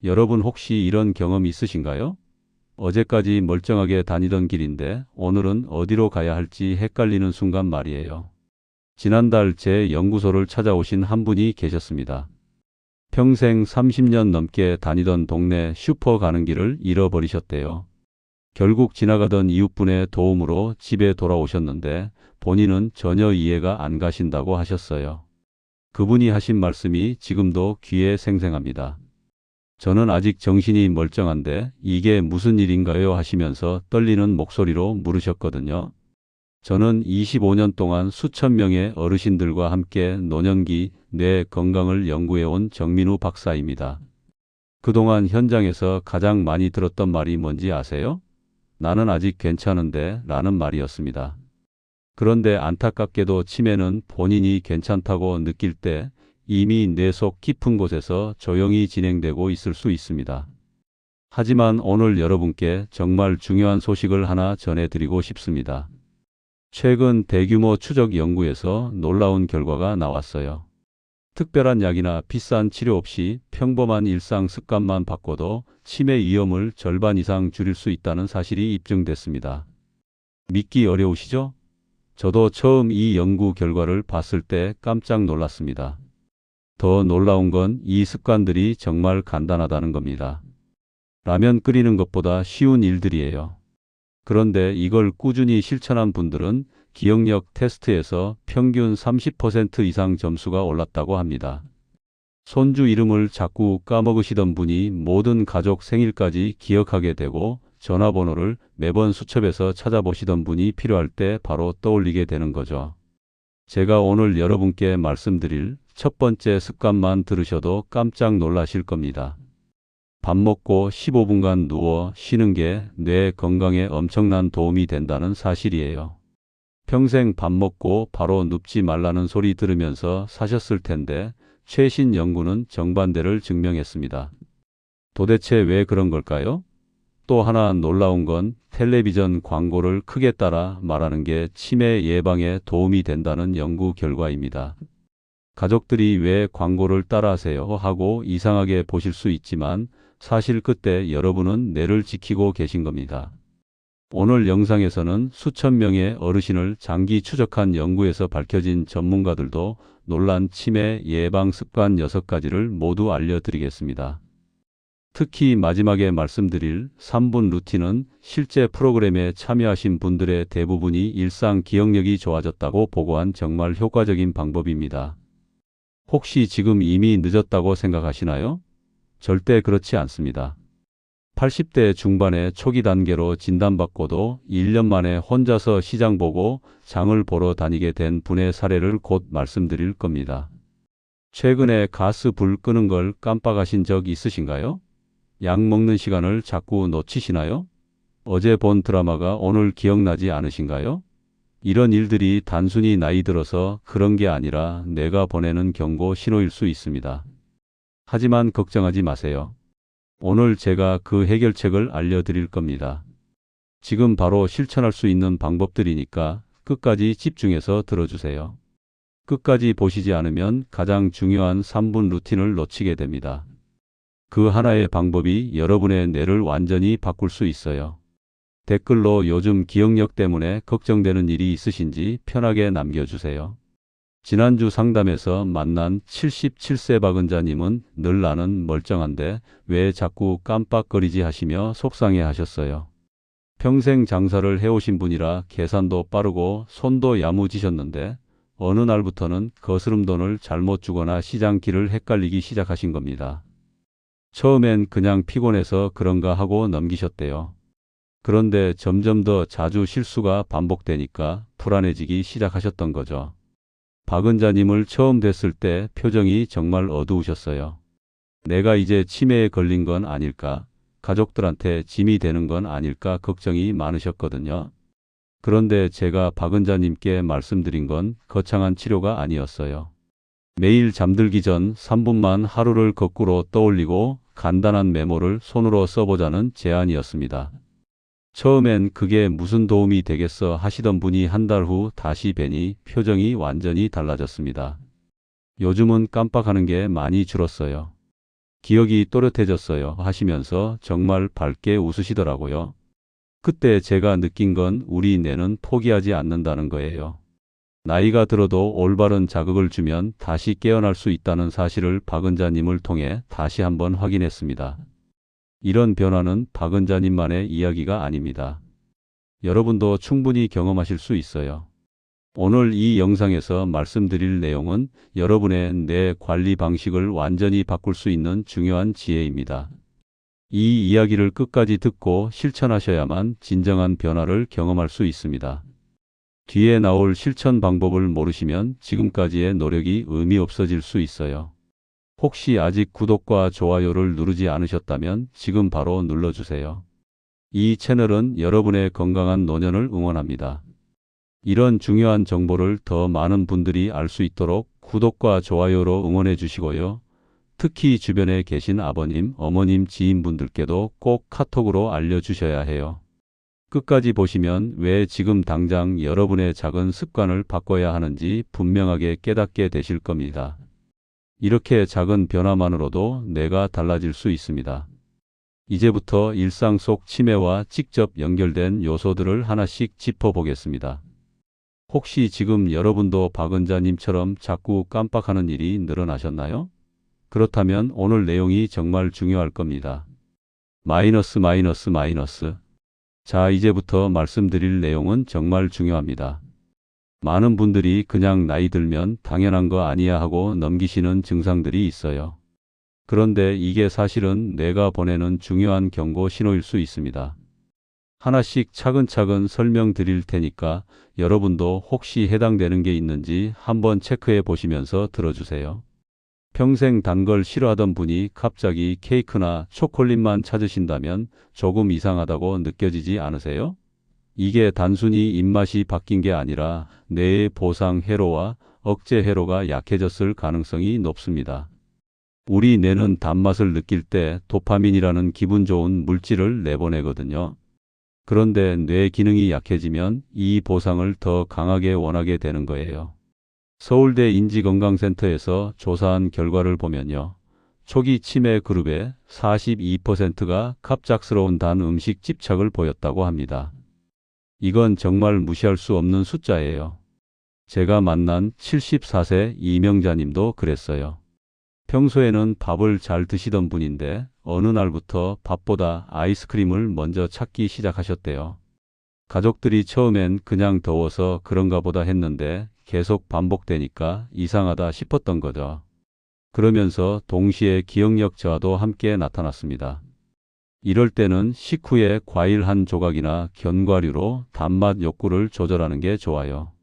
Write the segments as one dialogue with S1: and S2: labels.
S1: 여러분 혹시 이런 경험 있으신가요? 어제까지 멀쩡하게 다니던 길인데 오늘은 어디로 가야 할지 헷갈리는 순간 말이에요. 지난달 제 연구소를 찾아오신 한 분이 계셨습니다. 평생 30년 넘게 다니던 동네 슈퍼 가는 길을 잃어버리셨대요. 결국 지나가던 이웃분의 도움으로 집에 돌아오셨는데 본인은 전혀 이해가 안 가신다고 하셨어요. 그분이 하신 말씀이 지금도 귀에 생생합니다. 저는 아직 정신이 멀쩡한데 이게 무슨 일인가요? 하시면서 떨리는 목소리로 물으셨거든요. 저는 25년 동안 수천 명의 어르신들과 함께 노년기 뇌 건강을 연구해온 정민우 박사입니다. 그동안 현장에서 가장 많이 들었던 말이 뭔지 아세요? 나는 아직 괜찮은데 라는 말이었습니다. 그런데 안타깝게도 치매는 본인이 괜찮다고 느낄 때 이미 뇌 속 깊은 곳에서 조용히 진행되고 있을 수 있습니다. 하지만 오늘 여러분께 정말 중요한 소식을 하나 전해드리고 싶습니다. 최근 대규모 추적 연구에서 놀라운 결과가 나왔어요. 특별한 약이나 비싼 치료 없이 평범한 일상 습관만 바꿔도 치매 위험을 절반 이상 줄일 수 있다는 사실이 입증됐습니다. 믿기 어려우시죠? 저도 처음 이 연구 결과를 봤을 때 깜짝 놀랐습니다. 더 놀라운 건 이 습관들이 정말 간단하다는 겁니다. 라면 끓이는 것보다 쉬운 일들이에요. 그런데 이걸 꾸준히 실천한 분들은 기억력 테스트에서 평균 30% 이상 점수가 올랐다고 합니다. 손주 이름을 자꾸 까먹으시던 분이 모든 가족 생일까지 기억하게 되고 전화번호를 매번 수첩에서 찾아보시던 분이 필요할 때 바로 떠올리게 되는 거죠. 제가 오늘 여러분께 말씀드릴 첫 번째 습관만 들으셔도 깜짝 놀라실 겁니다. 밥 먹고 15분간 누워 쉬는 게 뇌 건강에 엄청난 도움이 된다는 사실이에요. 평생 밥 먹고 바로 눕지 말라는 소리 들으면서 사셨을 텐데 최신 연구는 정반대를 증명했습니다. 도대체 왜 그런 걸까요? 또 하나 놀라운 건 텔레비전 광고를 크게 따라 말하는 게 치매 예방에 도움이 된다는 연구 결과입니다. 가족들이 왜 광고를 따라하세요 하고 이상하게 보실 수 있지만 사실 그때 여러분은 뇌를 지키고 계신 겁니다. 오늘 영상에서는 수천 명의 어르신을 장기 추적한 연구에서 밝혀진 전문가들도 놀란 치매 예방 습관 6가지를 모두 알려드리겠습니다. 특히 마지막에 말씀드릴 3분 루틴은 실제 프로그램에 참여하신 분들의 대부분이 일상 기억력이 좋아졌다고 보고한 정말 효과적인 방법입니다. 혹시 지금 이미 늦었다고 생각하시나요? 절대 그렇지 않습니다. 80대 중반의 초기 단계로 진단받고도 1년 만에 혼자서 시장 보고 장을 보러 다니게 된 분의 사례를 곧 말씀드릴 겁니다. 최근에 가스 불 끄는 걸 깜빡하신 적 있으신가요? 약 먹는 시간을 자꾸 놓치시나요? 어제 본 드라마가 오늘 기억나지 않으신가요? 이런 일들이 단순히 나이 들어서 그런 게 아니라 뇌가 보내는 경고 신호일 수 있습니다. 하지만 걱정하지 마세요. 오늘 제가 그 해결책을 알려드릴 겁니다. 지금 바로 실천할 수 있는 방법들이니까 끝까지 집중해서 들어주세요. 끝까지 보시지 않으면 가장 중요한 3분 루틴을 놓치게 됩니다. 그 하나의 방법이 여러분의 뇌를 완전히 바꿀 수 있어요. 댓글로 요즘 기억력 때문에 걱정되는 일이 있으신지 편하게 남겨주세요. 지난주 상담에서 만난 77세 박은자님은 늘 나는 멀쩡한데 왜 자꾸 깜빡거리지 하시며 속상해 하셨어요. 평생 장사를 해오신 분이라 계산도 빠르고 손도 야무지셨는데 어느 날부터는 거스름돈을 잘못 주거나 시장 길을 헷갈리기 시작하신 겁니다. 처음엔 그냥 피곤해서 그런가 하고 넘기셨대요. 그런데 점점 더 자주 실수가 반복되니까 불안해지기 시작하셨던 거죠. 박은자님을 처음 뵀을 때 표정이 정말 어두우셨어요. 내가 이제 치매에 걸린 건 아닐까? 가족들한테 짐이 되는 건 아닐까 걱정이 많으셨거든요. 그런데 제가 박은자님께 말씀드린 건 거창한 치료가 아니었어요. 매일 잠들기 전 3분만 하루를 거꾸로 떠올리고 간단한 메모를 손으로 써보자는 제안이었습니다. 처음엔 그게 무슨 도움이 되겠어 하시던 분이 한 달 후 다시 뵈니 표정이 완전히 달라졌습니다. 요즘은 깜빡하는 게 많이 줄었어요. 기억이 또렷해졌어요 하시면서 정말 밝게 웃으시더라고요. 그때 제가 느낀 건 우리 뇌는 포기하지 않는다는 거예요. 나이가 들어도 올바른 자극을 주면 다시 깨어날 수 있다는 사실을 박은자님을 통해 다시 한번 확인했습니다. 이런 변화는 박은자님만의 이야기가 아닙니다. 여러분도 충분히 경험하실 수 있어요. 오늘 이 영상에서 말씀드릴 내용은 여러분의 뇌 관리 방식을 완전히 바꿀 수 있는 중요한 지혜입니다. 이 이야기를 끝까지 듣고 실천하셔야만 진정한 변화를 경험할 수 있습니다. 뒤에 나올 실천 방법을 모르시면 지금까지의 노력이 의미 없어질 수 있어요. 혹시 아직 구독과 좋아요를 누르지 않으셨다면 지금 바로 눌러주세요. 이 채널은 여러분의 건강한 노년을 응원합니다. 이런 중요한 정보를 더 많은 분들이 알 수 있도록 구독과 좋아요로 응원해 주시고요. 특히 주변에 계신 아버님, 어머님, 지인분들께도 꼭 카톡으로 알려주셔야 해요. 끝까지 보시면 왜 지금 당장 여러분의 작은 습관을 바꿔야 하는지 분명하게 깨닫게 되실 겁니다. 이렇게 작은 변화만으로도 뇌가 달라질 수 있습니다. 이제부터 일상 속 치매와 직접 연결된 요소들을 하나씩 짚어보겠습니다. 혹시 지금 여러분도 박은자님처럼 자꾸 깜빡하는 일이 늘어나셨나요? 그렇다면 오늘 내용이 정말 중요할 겁니다. 마이너스. 자, 이제부터 말씀드릴 내용은 정말 중요합니다. 많은 분들이 그냥 나이 들면 당연한 거 아니야 하고 넘기시는 증상들이 있어요. 그런데 이게 사실은 뇌가 보내는 중요한 경고 신호일 수 있습니다. 하나씩 차근차근 설명드릴 테니까 여러분도 혹시 해당되는 게 있는지 한번 체크해 보시면서 들어주세요. 평생 단 걸 싫어하던 분이 갑자기 케이크나 초콜릿만 찾으신다면 조금 이상하다고 느껴지지 않으세요? 이게 단순히 입맛이 바뀐 게 아니라 뇌의 보상 회로와 억제 회로가 약해졌을 가능성이 높습니다. 우리 뇌는 단맛을 느낄 때 도파민이라는 기분 좋은 물질을 내보내거든요. 그런데 뇌 기능이 약해지면 이 보상을 더 강하게 원하게 되는 거예요. 서울대 인지건강센터에서 조사한 결과를 보면요. 초기 치매 그룹의 42%가 갑작스러운 단 음식 집착을 보였다고 합니다. 이건 정말 무시할 수 없는 숫자예요. 제가 만난 74세 이명자님도 그랬어요. 평소에는 밥을 잘 드시던 분인데 어느 날부터 밥보다 아이스크림을 먼저 찾기 시작하셨대요. 가족들이 처음엔 그냥 더워서 그런가 보다 했는데 계속 반복되니까 이상하다 싶었던 거죠. 그러면서 동시에 기억력 저하도 함께 나타났습니다. 이럴 때는 식후에 과일 한 조각이나 견과류로 단맛 욕구를 조절하는 게 좋아요.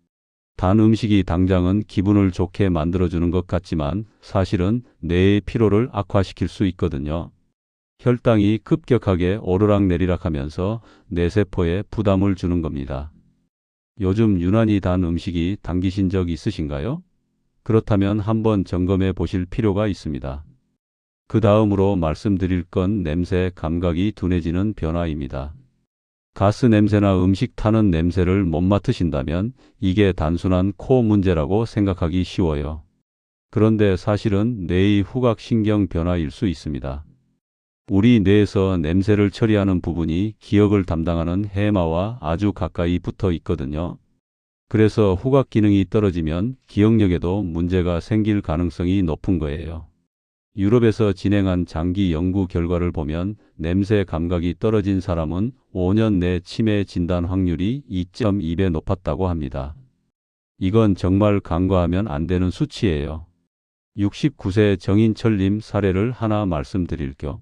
S1: 단 음식이 당장은 기분을 좋게 만들어주는 것 같지만 사실은 뇌의 피로를 악화시킬 수 있거든요. 혈당이 급격하게 오르락내리락 하면서 뇌세포에 부담을 주는 겁니다. 요즘 유난히 단 음식이 당기신 적 있으신가요? 그렇다면 한번 점검해 보실 필요가 있습니다. 그 다음으로 말씀드릴 건 냄새 감각이 둔해지는 변화입니다. 가스 냄새나 음식 타는 냄새를 못 맡으신다면 이게 단순한 코 문제라고 생각하기 쉬워요. 그런데 사실은 뇌의 후각신경 변화일 수 있습니다. 우리 뇌에서 냄새를 처리하는 부분이 기억을 담당하는 해마와 아주 가까이 붙어 있거든요. 그래서 후각 기능이 떨어지면 기억력에도 문제가 생길 가능성이 높은 거예요. 유럽에서 진행한 장기 연구 결과를 보면 냄새 감각이 떨어진 사람은 5년 내 치매 진단 확률이 2.2배 높았다고 합니다. 이건 정말 간과하면 안 되는 수치예요. 69세 정인철님 사례를 하나 말씀드릴게요.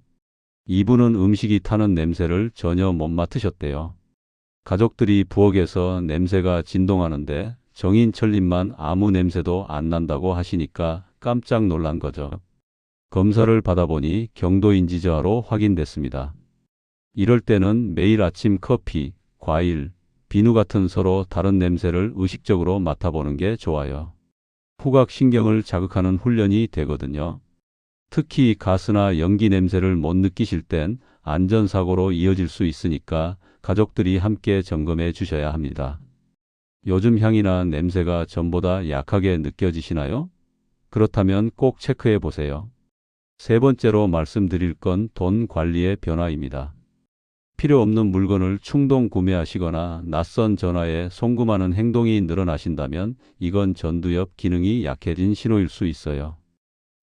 S1: 이분은 음식이 타는 냄새를 전혀 못 맡으셨대요. 가족들이 부엌에서 냄새가 진동하는데 정인철님만 아무 냄새도 안 난다고 하시니까 깜짝 놀란 거죠. 검사를 받아보니 경도인지 저하로 확인됐습니다. 이럴 때는 매일 아침 커피, 과일, 비누 같은 서로 다른 냄새를 의식적으로 맡아보는 게 좋아요. 후각신경을 자극하는 훈련이 되거든요. 특히 가스나 연기 냄새를 못 느끼실 땐 안전사고로 이어질 수 있으니까 가족들이 함께 점검해 주셔야 합니다. 요즘 향이나 냄새가 전보다 약하게 느껴지시나요? 그렇다면 꼭 체크해 보세요. 세 번째로 말씀드릴 건 돈 관리의 변화입니다. 필요 없는 물건을 충동 구매하시거나 낯선 전화에 송금하는 행동이 늘어나신다면 이건 전두엽 기능이 약해진 신호일 수 있어요.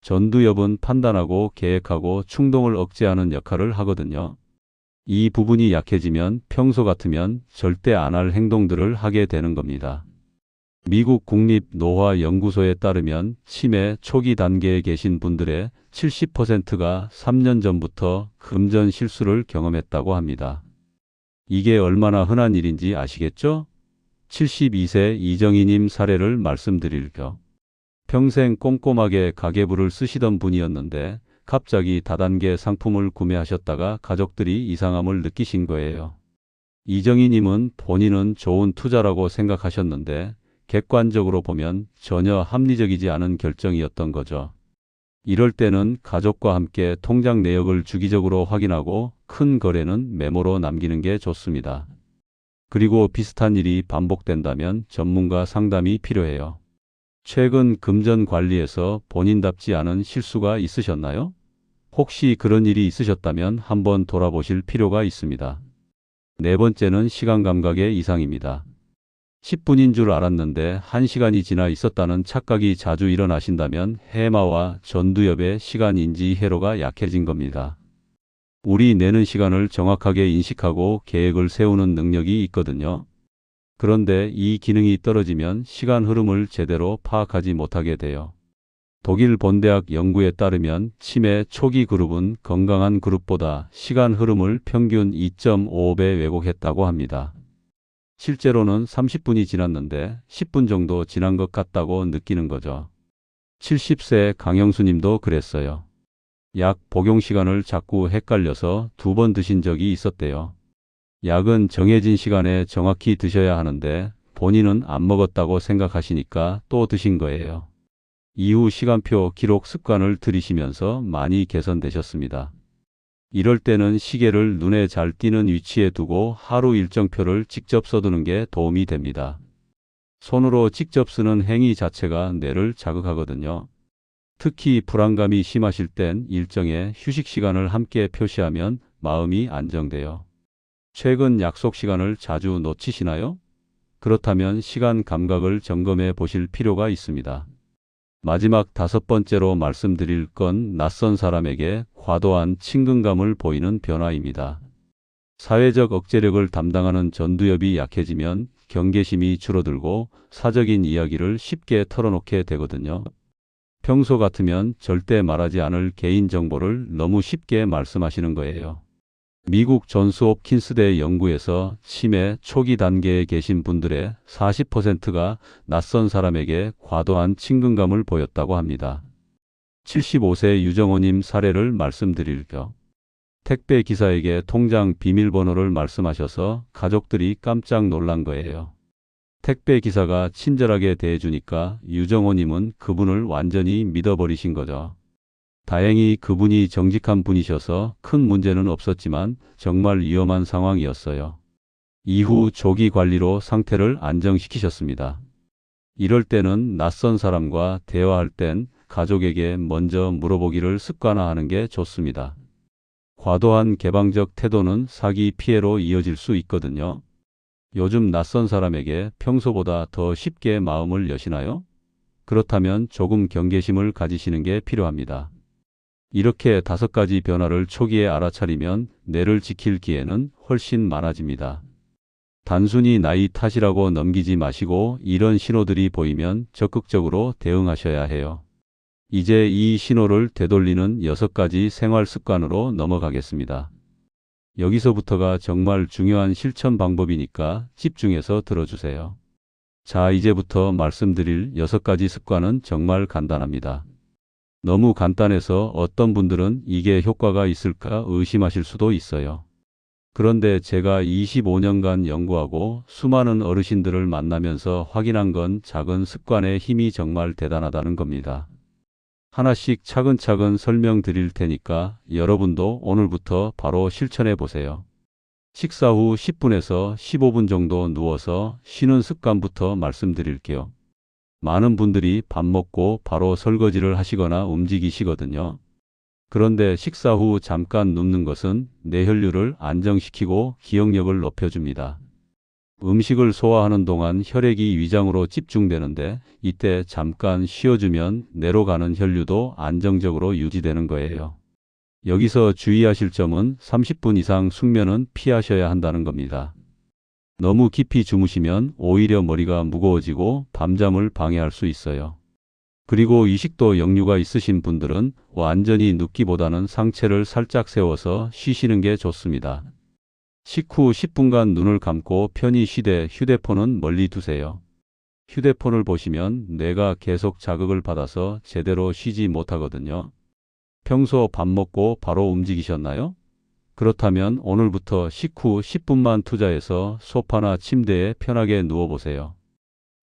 S1: 전두엽은 판단하고 계획하고 충동을 억제하는 역할을 하거든요. 이 부분이 약해지면 평소 같으면 절대 안 할 행동들을 하게 되는 겁니다. 미국 국립노화연구소에 따르면 치매 초기 단계에 계신 분들의 70%가 3년 전부터 금전 실수를 경험했다고 합니다. 이게 얼마나 흔한 일인지 아시겠죠? 72세 이정희님 사례를 말씀드릴게요. 평생 꼼꼼하게 가계부를 쓰시던 분이었는데 갑자기 다단계 상품을 구매하셨다가 가족들이 이상함을 느끼신 거예요. 이정희님은 본인은 좋은 투자라고 생각하셨는데 객관적으로 보면 전혀 합리적이지 않은 결정이었던 거죠. 이럴 때는 가족과 함께 통장 내역을 주기적으로 확인하고 큰 거래는 메모로 남기는 게 좋습니다. 그리고 비슷한 일이 반복된다면 전문가 상담이 필요해요. 최근 금전 관리에서 본인답지 않은 실수가 있으셨나요? 혹시 그런 일이 있으셨다면 한번 돌아보실 필요가 있습니다. 네 번째는 시간 감각의 이상입니다. 10분인 줄 알았는데 1시간이 지나 있었다는 착각이 자주 일어나신다면 해마와 전두엽의 시간 인지 회로가 약해진 겁니다. 우리 내는 시간을 정확하게 인식하고 계획을 세우는 능력이 있거든요. 그런데 이 기능이 떨어지면 시간 흐름을 제대로 파악하지 못하게 돼요. 독일 본대학 연구에 따르면 치매 초기 그룹은 건강한 그룹보다 시간 흐름을 평균 2.5배 왜곡했다고 합니다. 실제로는 30분이 지났는데 10분 정도 지난 것 같다고 느끼는 거죠. 70세 강영수 님도 그랬어요. 약 복용 시간을 자꾸 헷갈려서 2번 드신 적이 있었대요. 약은 정해진 시간에 정확히 드셔야 하는데 본인은 안 먹었다고 생각하시니까 또 드신 거예요. 이후 시간표 기록 습관을 들이시면서 많이 개선되셨습니다. 이럴 때는 시계를 눈에 잘 띄는 위치에 두고 하루 일정표를 직접 써두는 게 도움이 됩니다. 손으로 직접 쓰는 행위 자체가 뇌를 자극하거든요. 특히 불안감이 심하실 땐 일정에 휴식 시간을 함께 표시하면 마음이 안정돼요. 최근 약속 시간을 자주 놓치시나요? 그렇다면 시간 감각을 점검해 보실 필요가 있습니다. 마지막 5번째로 말씀드릴 건 낯선 사람에게 과도한 친근감을 보이는 변화입니다. 사회적 억제력을 담당하는 전두엽이 약해지면 경계심이 줄어들고 사적인 이야기를 쉽게 털어놓게 되거든요. 평소 같으면 절대 말하지 않을 개인정보를 너무 쉽게 말씀하시는 거예요. 미국 존스 홉킨스대 연구에서 치매 초기 단계에 계신 분들의 40%가 낯선 사람에게 과도한 친근감을 보였다고 합니다. 75세 유정호님 사례를 말씀드릴게요. 택배 기사에게 통장 비밀번호를 말씀하셔서 가족들이 깜짝 놀란 거예요. 택배 기사가 친절하게 대해주니까 유정호님은 그분을 완전히 믿어버리신 거죠. 다행히 그분이 정직한 분이셔서 큰 문제는 없었지만 정말 위험한 상황이었어요. 이후 조기 관리로 상태를 안정시키셨습니다. 이럴 때는 낯선 사람과 대화할 땐 가족에게 먼저 물어보기를 습관화하는 게 좋습니다. 과도한 개방적 태도는 사기 피해로 이어질 수 있거든요. 요즘 낯선 사람에게 평소보다 더 쉽게 마음을 여시나요? 그렇다면 조금 경계심을 가지시는 게 필요합니다. 이렇게 5가지 변화를 초기에 알아차리면 뇌를 지킬 기회는 훨씬 많아집니다. 단순히 나이 탓이라고 넘기지 마시고 이런 신호들이 보이면 적극적으로 대응하셔야 해요. 이제 이 신호를 되돌리는 6가지 생활 습관으로 넘어가겠습니다. 여기서부터가 정말 중요한 실천 방법이니까 집중해서 들어주세요. 자, 이제부터 말씀드릴 6가지 습관은 정말 간단합니다. 너무 간단해서 어떤 분들은 이게 효과가 있을까 의심하실 수도 있어요. 그런데 제가 25년간 연구하고 수많은 어르신들을 만나면서 확인한 건 작은 습관의 힘이 정말 대단하다는 겁니다. 하나씩 차근차근 설명드릴 테니까 여러분도 오늘부터 바로 실천해 보세요. 식사 후 10분에서 15분 정도 누워서 쉬는 습관부터 말씀드릴게요. 많은 분들이 밥 먹고 바로 설거지를 하시거나 움직이시거든요. 그런데 식사 후 잠깐 눕는 것은 뇌혈류를 안정시키고 기억력을 높여줍니다. 음식을 소화하는 동안 혈액이 위장으로 집중되는데 이때 잠깐 쉬어주면 뇌로 가는 혈류도 안정적으로 유지되는 거예요. 여기서 주의하실 점은 30분 이상 숙면은 피하셔야 한다는 겁니다. 너무 깊이 주무시면 오히려 머리가 무거워지고 밤잠을 방해할 수 있어요. 그리고 이식도 역류가 있으신 분들은 완전히 눕기보다는 상체를 살짝 세워서 쉬시는 게 좋습니다. 식후 10분간 눈을 감고 편히 쉬되 휴대폰은 멀리 두세요. 휴대폰을 보시면 뇌가 계속 자극을 받아서 제대로 쉬지 못하거든요. 평소 밥 먹고 바로 움직이셨나요? 그렇다면 오늘부터 식후 10분만 투자해서 소파나 침대에 편하게 누워보세요.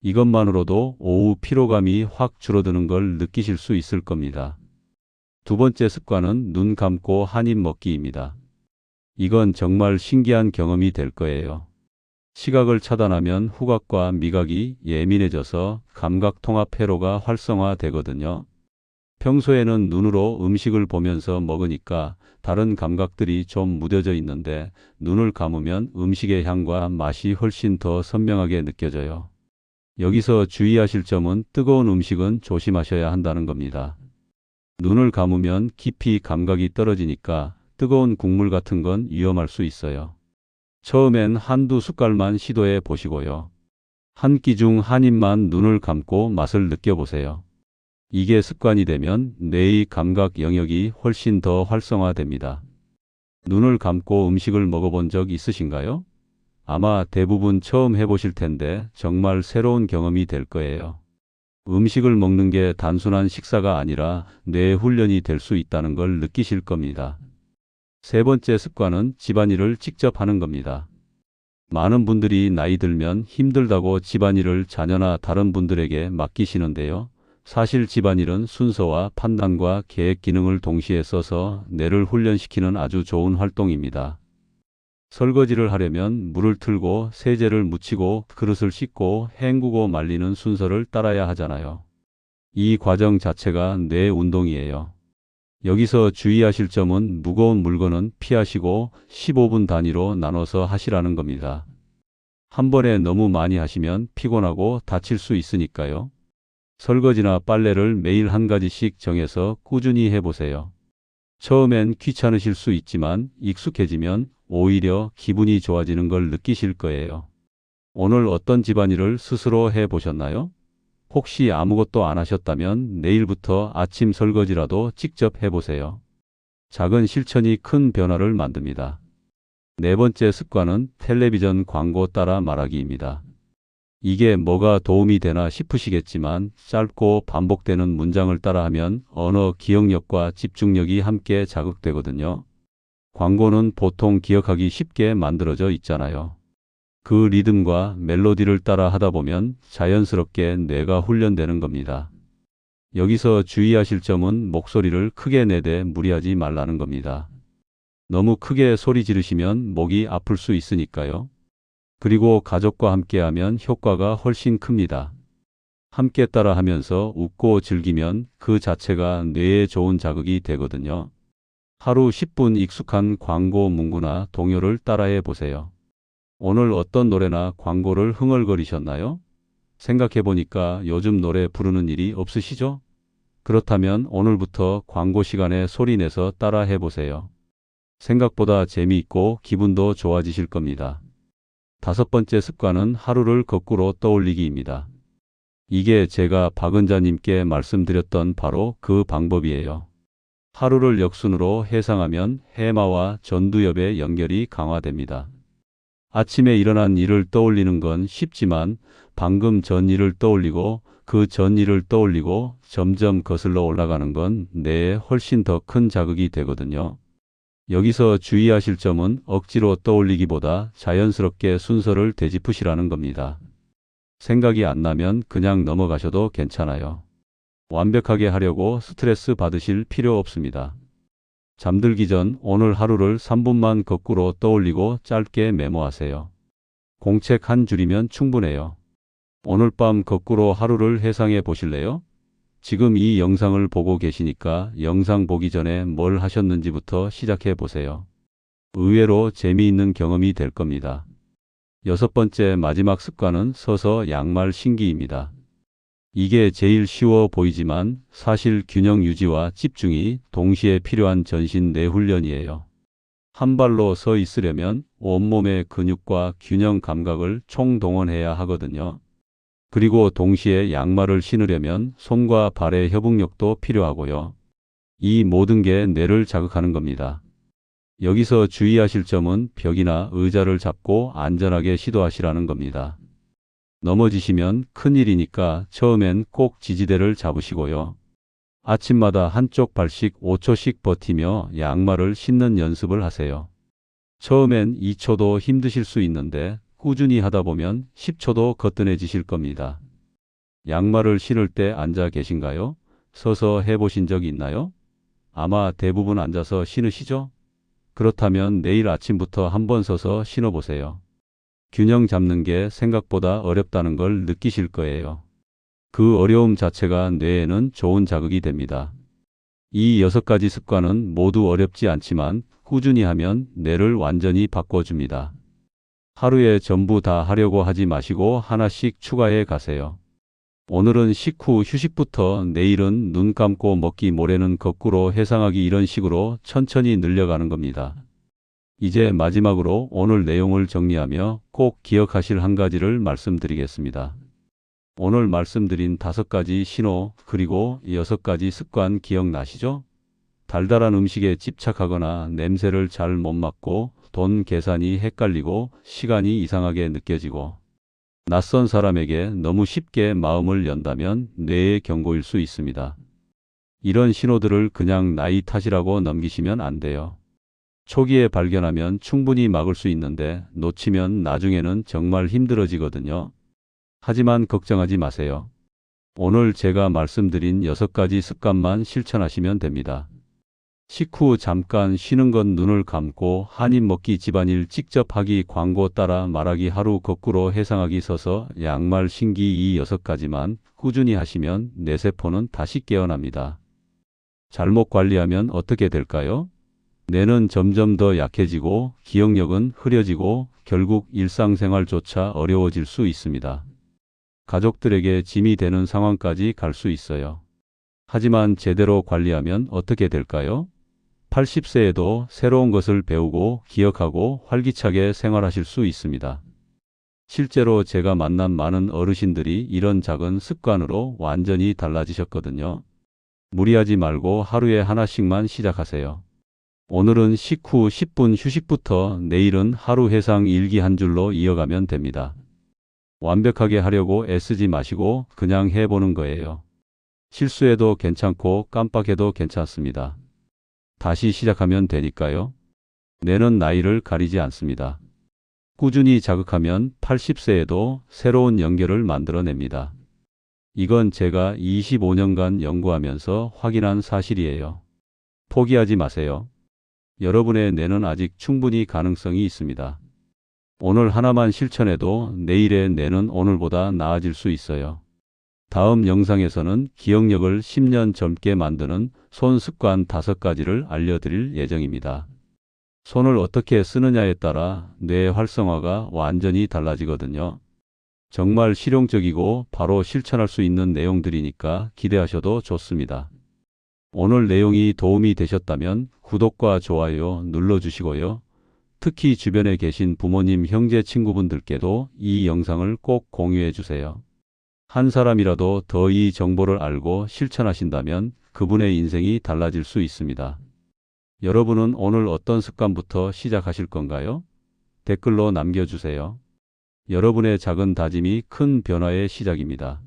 S1: 이것만으로도 오후 피로감이 확 줄어드는 걸 느끼실 수 있을 겁니다. 두 번째 습관은 눈 감고 한입 먹기입니다. 이건 정말 신기한 경험이 될 거예요. 시각을 차단하면 후각과 미각이 예민해져서 감각통합 회로가 활성화되거든요. 평소에는 눈으로 음식을 보면서 먹으니까 다른 감각들이 좀 무뎌져 있는데 눈을 감으면 음식의 향과 맛이 훨씬 더 선명하게 느껴져요. 여기서 주의하실 점은 뜨거운 음식은 조심하셔야 한다는 겁니다. 눈을 감으면 깊이 감각이 떨어지니까 뜨거운 국물 같은 건 위험할 수 있어요. 처음엔 한두 숟갈만 시도해 보시고요. 한 끼 중 한 입만 눈을 감고 맛을 느껴보세요. 이게 습관이 되면 뇌의 감각 영역이 훨씬 더 활성화됩니다. 눈을 감고 음식을 먹어본 적 있으신가요? 아마 대부분 처음 해보실 텐데 정말 새로운 경험이 될 거예요. 음식을 먹는 게 단순한 식사가 아니라 뇌 훈련이 될 수 있다는 걸 느끼실 겁니다. 세 번째 습관은 집안일을 직접 하는 겁니다. 많은 분들이 나이 들면 힘들다고 집안일을 자녀나 다른 분들에게 맡기시는데요. 사실 집안일은 순서와 판단과 계획 기능을 동시에 써서 뇌를 훈련시키는 아주 좋은 활동입니다. 설거지를 하려면 물을 틀고 세제를 묻히고 그릇을 씻고 헹구고 말리는 순서를 따라야 하잖아요. 이 과정 자체가 뇌 운동이에요. 여기서 주의하실 점은 무거운 물건은 피하시고 15분 단위로 나눠서 하시라는 겁니다. 한 번에 너무 많이 하시면 피곤하고 다칠 수 있으니까요. 설거지나 빨래를 매일 한 가지씩 정해서 꾸준히 해보세요. 처음엔 귀찮으실 수 있지만 익숙해지면 오히려 기분이 좋아지는 걸 느끼실 거예요. 오늘 어떤 집안일을 스스로 해보셨나요? 혹시 아무것도 안 하셨다면 내일부터 아침 설거지라도 직접 해보세요. 작은 실천이 큰 변화를 만듭니다. 네 번째 습관은 텔레비전 광고 따라 말하기입니다. 이게 뭐가 도움이 되나 싶으시겠지만 짧고 반복되는 문장을 따라하면 언어 기억력과 집중력이 함께 자극되거든요. 광고는 보통 기억하기 쉽게 만들어져 있잖아요. 그 리듬과 멜로디를 따라 하다 보면 자연스럽게 뇌가 훈련되는 겁니다. 여기서 주의하실 점은 목소리를 크게 내되 무리하지 말라는 겁니다. 너무 크게 소리 지르시면 목이 아플 수 있으니까요. 그리고 가족과 함께하면 효과가 훨씬 큽니다. 함께 따라하면서 웃고 즐기면 그 자체가 뇌에 좋은 자극이 되거든요. 하루 10분 익숙한 광고 문구나 동요를 따라해 보세요. 오늘 어떤 노래나 광고를 흥얼거리셨나요? 생각해 보니까 요즘 노래 부르는 일이 없으시죠? 그렇다면 오늘부터 광고 시간에 소리 내서 따라해 보세요. 생각보다 재미있고 기분도 좋아지실 겁니다. 다섯 번째 습관은 하루를 거꾸로 떠올리기입니다. 이게 제가 박은자님께 말씀드렸던 바로 그 방법이에요. 하루를 역순으로 해상하면 해마와 전두엽의 연결이 강화됩니다. 아침에 일어난 일을 떠올리는 건 쉽지만 방금 전 일을 떠올리고 그 전 일을 떠올리고 점점 거슬러 올라가는 건 뇌에 훨씬 더 큰 자극이 되거든요. 여기서 주의하실 점은 억지로 떠올리기보다 자연스럽게 순서를 되짚으시라는 겁니다. 생각이 안 나면 그냥 넘어가셔도 괜찮아요. 완벽하게 하려고 스트레스 받으실 필요 없습니다. 잠들기 전 오늘 하루를 3분만 거꾸로 떠올리고 짧게 메모하세요. 공책 한 줄이면 충분해요. 오늘 밤 거꾸로 하루를 해상해 보실래요? 지금 이 영상을 보고 계시니까 영상 보기 전에 뭘 하셨는지부터 시작해 보세요. 의외로 재미있는 경험이 될 겁니다. 여섯 번째 마지막 습관은 서서 양말 신기입니다. 이게 제일 쉬워 보이지만 사실 균형 유지와 집중이 동시에 필요한 전신 내 훈련이에요. 한 발로 서 있으려면 온몸의 근육과 균형 감각을 총동원해야 하거든요. 그리고 동시에 양말을 신으려면 손과 발의 협응력도 필요하고요. 이 모든 게 뇌를 자극하는 겁니다. 여기서 주의하실 점은 벽이나 의자를 잡고 안전하게 시도하시라는 겁니다. 넘어지시면 큰일이니까 처음엔 꼭 지지대를 잡으시고요. 아침마다 한쪽 발씩 5초씩 버티며 양말을 신는 연습을 하세요. 처음엔 2초도 힘드실 수 있는데 꾸준히 하다 보면 10초도 거뜬해지실 겁니다. 양말을 신을 때 앉아 계신가요? 서서 해보신 적 있나요? 아마 대부분 앉아서 신으시죠? 그렇다면 내일 아침부터 한번 서서 신어보세요. 균형 잡는 게 생각보다 어렵다는 걸 느끼실 거예요. 그 어려움 자체가 뇌에는 좋은 자극이 됩니다. 이 6가지 습관은 모두 어렵지 않지만 꾸준히 하면 뇌를 완전히 바꿔줍니다. 하루에 전부 다 하려고 하지 마시고 하나씩 추가해 가세요. 오늘은 식후 휴식부터 내일은 눈 감고 먹기 모레는 거꾸로 해상하기 이런 식으로 천천히 늘려가는 겁니다. 이제 마지막으로 오늘 내용을 정리하며 꼭 기억하실 한 가지를 말씀드리겠습니다. 오늘 말씀드린 5가지 신호 그리고 6가지 습관 기억나시죠? 달달한 음식에 집착하거나 냄새를 잘 못 맡고 돈 계산이 헷갈리고 시간이 이상하게 느껴지고 낯선 사람에게 너무 쉽게 마음을 연다면 뇌의 경고일 수 있습니다. 이런 신호들을 그냥 나이 탓이라고 넘기시면 안 돼요. 초기에 발견하면 충분히 막을 수 있는데 놓치면 나중에는 정말 힘들어지거든요. 하지만 걱정하지 마세요. 오늘 제가 말씀드린 6가지 습관만 실천하시면 됩니다. 식후 잠깐 쉬는 건 눈을 감고 한 입 먹기 집안일 직접 하기 광고 따라 말하기 하루 거꾸로 해상하기 서서 양말 신기 이 6가지만 꾸준히 하시면 뇌세포는 다시 깨어납니다. 잘못 관리하면 어떻게 될까요? 뇌는 점점 더 약해지고 기억력은 흐려지고 결국 일상생활조차 어려워질 수 있습니다. 가족들에게 짐이 되는 상황까지 갈 수 있어요. 하지만 제대로 관리하면 어떻게 될까요? 80세에도 새로운 것을 배우고 기억하고 활기차게 생활하실 수 있습니다. 실제로 제가 만난 많은 어르신들이 이런 작은 습관으로 완전히 달라지셨거든요. 무리하지 말고 하루에 하나씩만 시작하세요. 오늘은 식후 10분 휴식부터 내일은 하루 해상 일기 한 줄로 이어가면 됩니다. 완벽하게 하려고 애쓰지 마시고 그냥 해보는 거예요. 실수해도 괜찮고 깜빡해도 괜찮습니다. 다시 시작하면 되니까요. 뇌는 나이를 가리지 않습니다. 꾸준히 자극하면 80세에도 새로운 연결을 만들어냅니다. 이건 제가 25년간 연구하면서 확인한 사실이에요. 포기하지 마세요. 여러분의 뇌는 아직 충분히 가능성이 있습니다. 오늘 하나만 실천해도 내일의 뇌는 오늘보다 나아질 수 있어요. 다음 영상에서는 기억력을 10년 젊게 만드는 손 습관 5가지를 알려드릴 예정입니다. 손을 어떻게 쓰느냐에 따라 뇌 활성화가 완전히 달라지거든요. 정말 실용적이고 바로 실천할 수 있는 내용들이니까 기대하셔도 좋습니다. 오늘 내용이 도움이 되셨다면 구독과 좋아요 눌러주시고요. 특히 주변에 계신 부모님, 형제, 친구분들께도 이 영상을 꼭 공유해 주세요. 한 사람이라도 더 이 정보를 알고 실천하신다면 그분의 인생이 달라질 수 있습니다. 여러분은 오늘 어떤 습관부터 시작하실 건가요? 댓글로 남겨주세요. 여러분의 작은 다짐이 큰 변화의 시작입니다.